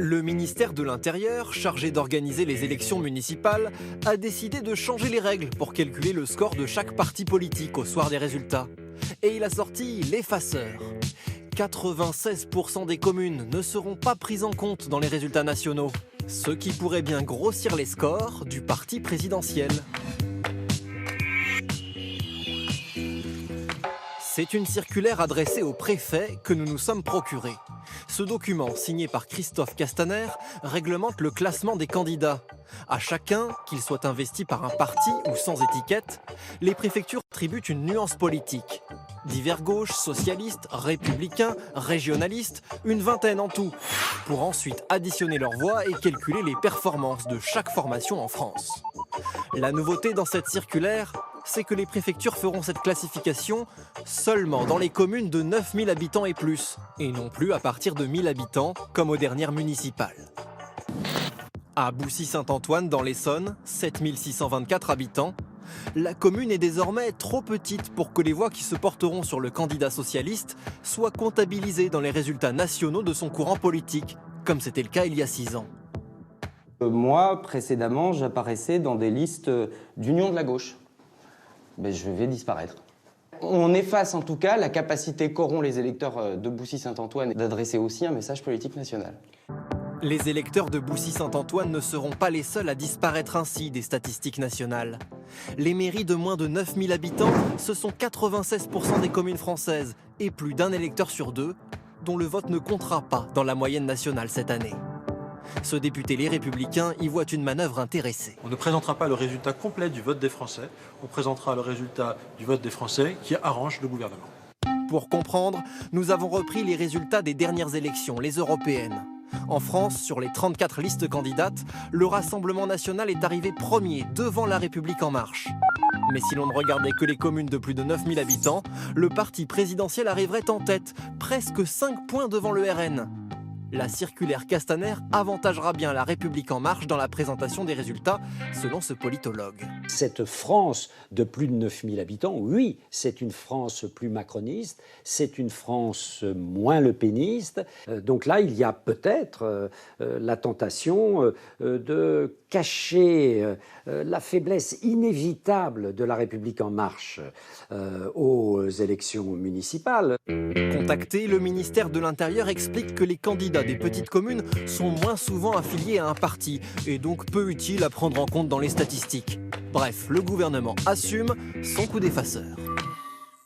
Le ministère de l'Intérieur, chargé d'organiser les élections municipales, a décidé de changer les règles pour calculer le score de chaque parti politique au soir des résultats. Et il a sorti l'effaceur. 96% des communes ne seront pas prises en compte dans les résultats nationaux, ce qui pourrait bien grossir les scores du parti présidentiel. C'est une circulaire adressée au préfet que nous nous sommes procurés. Ce document, signé par Christophe Castaner, réglemente le classement des candidats. À chacun, qu'il soit investi par un parti ou sans étiquette, les préfectures attribuent une nuance politique. Divers gauches, socialistes, républicains, régionalistes, une vingtaine en tout, pour ensuite additionner leurs voix et calculer les performances de chaque formation en France. La nouveauté dans cette circulaire, c'est que les préfectures feront cette classification seulement dans les communes de 9000 habitants et plus, et non plus à partir de 1000 habitants, comme aux dernières municipales. À Boussy-Saint-Antoine, dans l'Essonne, 7624 habitants, la commune est désormais trop petite pour que les voix qui se porteront sur le candidat socialiste soient comptabilisées dans les résultats nationaux de son courant politique, comme c'était le cas il y a 6 ans. Moi, précédemment, j'apparaissais dans des listes d'union de la gauche. Mais je vais disparaître. On efface en tout cas la capacité qu'auront les électeurs de Boussy-Saint-Antoine d'adresser aussi un message politique national. Les électeurs de Boussy-Saint-Antoine ne seront pas les seuls à disparaître ainsi des statistiques nationales. Les mairies de moins de 9000 habitants, ce sont 96% des communes françaises et plus d'un électeur sur deux dont le vote ne comptera pas dans la moyenne nationale cette année. Ce député Les Républicains y voit une manœuvre intéressée. On ne présentera pas le résultat complet du vote des Français, on présentera le résultat du vote des Français qui arrange le gouvernement. Pour comprendre, nous avons repris les résultats des dernières élections, les européennes. En France, sur les 34 listes candidates, le Rassemblement national est arrivé premier devant La République en marche. Mais si l'on ne regardait que les communes de plus de 9000 habitants, le parti présidentiel arriverait en tête, presque 5 points devant le RN. La circulaire Castaner avantagera bien La République en marche dans la présentation des résultats, selon ce politologue. Cette France de plus de 9000 habitants, oui, c'est une France plus macroniste, c'est une France moins lepéniste. Donc là, il y a peut-être la tentation de cacher la faiblesse inévitable de La République en marche aux élections municipales. Contacté, le ministère de l'Intérieur explique que les candidats des petites communes sont moins souvent affiliés à un parti et donc peu utiles à prendre en compte dans les statistiques. Bref, le gouvernement assume son coup d'effaceur.